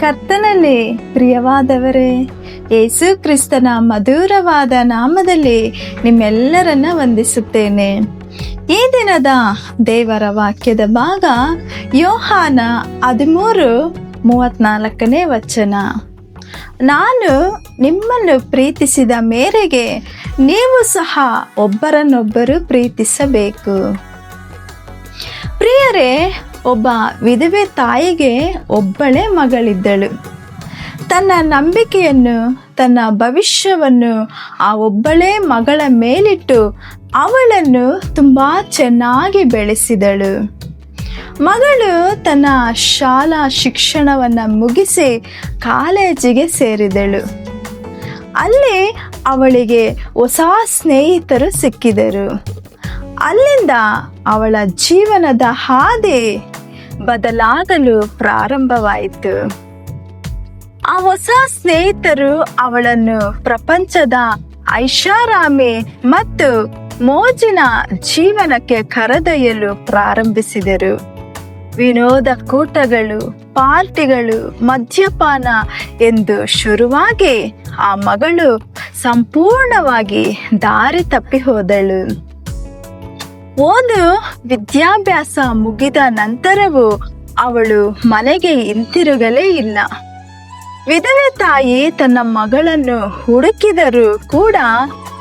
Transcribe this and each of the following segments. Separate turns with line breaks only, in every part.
ಕರ್ತನಲ್ಲಿ ಪ್ರಿಯವಾದವರೇ, ಯೇಸು ಕ್ರಿಸ್ತನ ಮಧುರವಾದ ನಾಮದಲ್ಲಿ ನಿಮ್ಮೆಲ್ಲರನ್ನ ವಂದಿಸುತ್ತೇನೆ. ಈ ದಿನದ ದೇವರ ವಾಕ್ಯದ ಭಾಗ ಯೋಹಾನ 13:34 ವಚನ. ನಾನು ನಿಮ್ಮನ್ನು ಪ್ರೀತಿಸಿದ ಮೇರೆಗೆ ನೀವು ಸಹ ಒಬ್ಬರನ್ನೊಬ್ಬರು ಪ್ರೀತಿಸಬೇಕು. ಪ್ರಿಯರೇ, ಒಬ್ಬ ವಿಧವೆ ತಾಯಿಗೆ ಒಬ್ಬಳೇ ಮಗಳಿದ್ದಳು. ತನ್ನ ನಂಬಿಕೆಯನ್ನು, ತನ್ನ ಭವಿಷ್ಯವನ್ನು ಆ ಒಬ್ಬಳೇ ಮಗಳ ಮೇಲಿಟ್ಟು ಅವಳನ್ನು ತುಂಬ ಚೆನ್ನಾಗಿ ಬೆಳೆಸಿದಳು. ಮಗಳು ತನ್ನ ಶಾಲಾ ಶಿಕ್ಷಣವನ್ನು ಮುಗಿಸಿ ಕಾಲೇಜಿಗೆ ಸೇರಿದಳು. ಅಲ್ಲಿ ಅವಳಿಗೆ ಹೊಸ ಸ್ನೇಹಿತರು ಸಿಕ್ಕಿದರು. ಅಲ್ಲಿಂದ ಅವಳ ಜೀವನದ ಹಾದಿ ಬದಲಾಗಲು ಪ್ರಾರಂಭವಾಯಿತು. ಆ ಹೊಸ ಸ್ನೇಹಿತರು ಅವಳನ್ನು ಪ್ರಪಂಚದ ಐಷಾರಾಮಿ ಮತ್ತು ಮೋಜಿನ ಜೀವನಕ್ಕೆ ಕರೆದೊಯ್ಯಲು ಪ್ರಾರಂಭಿಸಿದರು. ವಿನೋದ ಕೂಟಗಳು, ಪಾರ್ಟಿಗಳು, ಮದ್ಯಪಾನ ಎಂದು ಶುರುವಾಗಿ ಆ ಮಗಳು ಸಂಪೂರ್ಣವಾಗಿ ದಾರಿ ತಪ್ಪಿ ಹೋದಳು. ಓದು ವಿದ್ಯಾಭ್ಯಾಸ ಮುಗಿದ ನಂತರವೂ ಅವಳು ಮನೆಗೆ ಹಿಂತಿರುಗಲೇ ಇಲ್ಲ. ವಿಧವೆ ತಾಯಿ ತನ್ನ ಮಗಳನ್ನು ಹುಡುಕಿದರೂ ಕೂಡ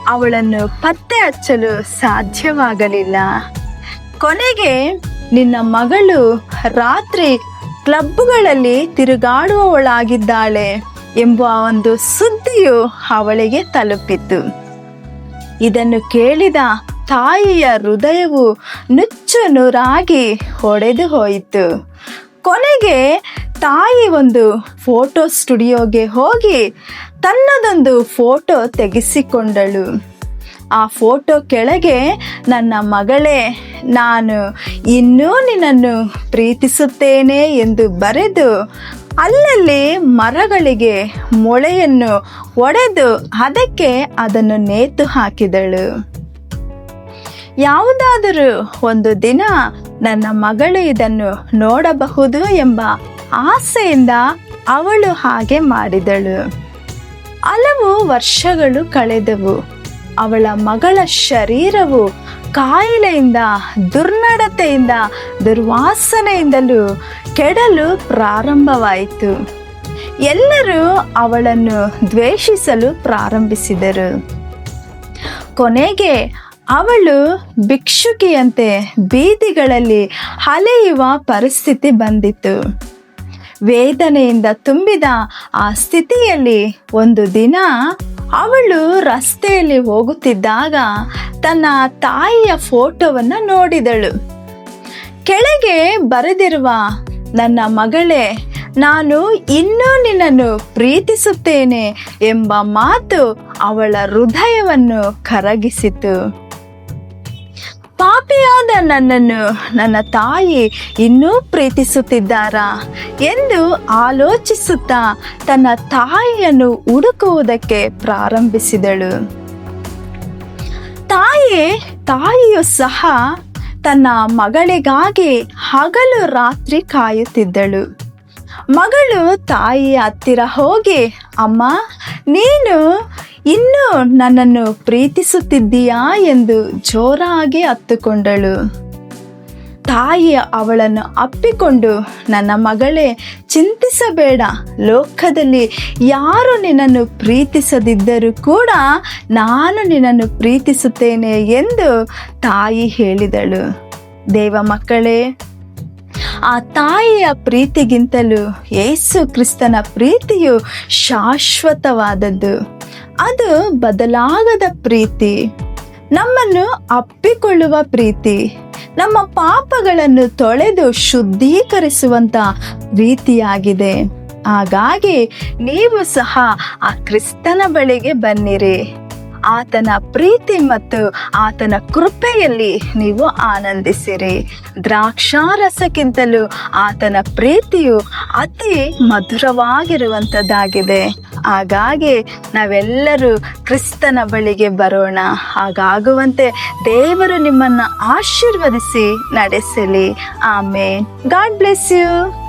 ಅವಳನ್ನು ಪತ್ತೆ ಹಚ್ಚಲು ಸಾಧ್ಯವಾಗಲಿಲ್ಲ. ಕೊನೆಗೆ ನಿನ್ನ ಮಗಳು ರಾತ್ರಿ ಕ್ಲಬ್ಗಳಲ್ಲಿ ತಿರುಗಾಡುವವಳಾಗಿದ್ದಾಳೆ ಎಂಬ ಒಂದು ಸುದ್ದಿಯು ಅವಳಿಗೆ ತಲುಪಿತು. ಇದನ್ನು ಕೇಳಿದ ತಾಯಿಯ ಹೃದಯವು ನುಚ್ಚು ನೂರಾಗಿ ಒಡೆದು ಹೋಯಿತು. ಕೊನೆಗೆ ತಾಯಿ ಒಂದು ಫೋಟೋ ಸ್ಟುಡಿಯೋಗೆ ಹೋಗಿ ತನ್ನದೊಂದು ಫೋಟೋ ತೆಗೆಸಿಕೊಂಡಳು. ಆ ಫೋಟೋ ಕೆಳಗೆ, ನನ್ನ ಮಗಳೇ, ನಾನು ಇನ್ನೂ ನಿನ್ನನ್ನು ಪ್ರೀತಿಸುತ್ತೇನೆ ಎಂದು ಬರೆದು ಅಲ್ಲಲ್ಲಿ ಮರಗಳಿಗೆ ಮೊಳೆಯನ್ನು ಒಡೆದು ಅದಕ್ಕೆ ಅದನ್ನು ನೇತು ಹಾಕಿದಳು. ಯಾವುದಾದರೂ ಒಂದು ದಿನ ನನ್ನ ಮಗಳು ಇದನ್ನು ನೋಡಬಹುದು ಎಂಬ ಆಸೆಯಿಂದ ಅವಳು ಹಾಗೆ ಮಾಡಿದಳು. ಹಲವು ವರ್ಷಗಳು ಕಳೆದವು. ಅವಳ ಮಗಳ ಶರೀರವು ಕಾಯಿಲೆಯಿಂದ, ದುರ್ನಡತೆಯಿಂದ, ದುರ್ವಾಸನೆಯಿಂದಲೂ ಕೆಡಲು ಪ್ರಾರಂಭವಾಯಿತು. ಎಲ್ಲರೂ ಅವಳನ್ನು ದ್ವೇಷಿಸಲು ಪ್ರಾರಂಭಿಸಿದರು. ಕೊನೆಗೆ ಅವಳು ಭಿಕ್ಷುಕಿಯಂತೆ ಬೀದಿಗಳಲ್ಲಿ ಅಲೆಯುವ ಪರಿಸ್ಥಿತಿ ಬಂದಿತು. ವೇದನೆಯಿಂದ ತುಂಬಿದ ಆ ಸ್ಥಿತಿಯಲ್ಲಿ ಒಂದು ದಿನ ಅವಳು ರಸ್ತೆಯಲ್ಲಿ ಹೋಗುತ್ತಿದ್ದಾಗ ತನ್ನ ತಾಯಿಯ ಫೋಟೋವನ್ನು ನೋಡಿದಳು. ಕೆಳಗೆ ಬರೆದಿರುವ, ನನ್ನ ಮಗಳೇ, ನಾನು ಇನ್ನೂ ನಿನ್ನನ್ನು ಪ್ರೀತಿಸುತ್ತೇನೆ ಎಂಬ ಮಾತು ಅವಳ ಹೃದಯವನ್ನು ಕರಗಿಸಿತು. ಪಾಪಿಯಾದ ನನ್ನನ್ನು ನನ್ನ ತಾಯಿ ಇನ್ನೂ ಪ್ರೀತಿಸುತ್ತಿದ್ದಾರಾ ಎಂದು ಆಲೋಚಿಸುತ್ತಾ ತನ್ನ ತಾಯಿಯನ್ನು ಪ್ರಾರಂಭಿಸಿದಳು. ತಾಯಿಯು ಸಹ ತನ್ನ ಮಗಳಿಗಾಗಿ ಹಗಲು ರಾತ್ರಿ ಕಾಯುತ್ತಿದ್ದಳು. ಮಗಳು ತಾಯಿಯ ಹತ್ತಿರ ಹೋಗಿ, ಅಮ್ಮ, ನೀನು ಇನ್ನೂ ನನ್ನನ್ನು ಪ್ರೀತಿಸುತ್ತಿದ್ದೀಯಾ ಎಂದು ಜೋರಾಗಿ ಅತ್ತುಕೊಂಡಳು. ತಾಯಿ ಅವಳನ್ನು ಅಪ್ಪಿಕೊಂಡು, ನನ್ನ ಮಗಳೇ, ಚಿಂತಿಸಬೇಡ, ಲೋಕದಲ್ಲಿ ಯಾರು ನಿನ್ನನ್ನು ಪ್ರೀತಿಸದಿದ್ದರೂ ಕೂಡ ನಾನು ನಿನ್ನನ್ನು ಪ್ರೀತಿಸುತ್ತೇನೆ ಎಂದು ತಾಯಿ ಹೇಳಿದಳು. ದೇವ ಮಕ್ಕಳೇ, ಆ ತಾಯಿಯ ಪ್ರೀತಿಗಿಂತಲೂ ಯೇಸು ಕ್ರಿಸ್ತನ ಪ್ರೀತಿಯು ಶಾಶ್ವತವಾದದ್ದು. ಅದು ಬದಲಾಗದ ಪ್ರೀತಿ, ನಮ್ಮನ್ನು ಅಪ್ಪಿಕೊಳ್ಳುವ ಪ್ರೀತಿ, ನಮ್ಮ ಪಾಪಗಳನ್ನು ತೊಳೆದು ಶುದ್ಧೀಕರಿಸುವಂತ ಪ್ರೀತಿಯಾಗಿದೆ. ಹಾಗಾಗಿ ನೀವು ಸಹ ಆ ಕ್ರಿಸ್ತನ ಬಳಿಗೆ ಬನ್ನಿರಿ. ಆತನ ಪ್ರೀತಿ ಮತ್ತು ಆತನ ಕೃಪೆಯಲ್ಲಿ ನೀವು ಆನಂದಿಸಿರಿ. ದ್ರಾಕ್ಷಾರಸಕ್ಕಿಂತಲೂ ಆತನ ಪ್ರೀತಿಯು ಅತಿ ಮಧುರವಾಗಿರುವಂಥದ್ದಾಗಿದೆ. ಹಾಗಾಗಿ ನಾವೆಲ್ಲರೂ ಕ್ರಿಸ್ತನ ಬಳಿಗೆ ಬರೋಣ. ಹಾಗಾಗುವಂತೆ ದೇವರು ನಿಮ್ಮನ್ನು ಆಶೀರ್ವದಿಸಿ ನಡೆಸಲಿ. ಆಮೇನ್. God bless you.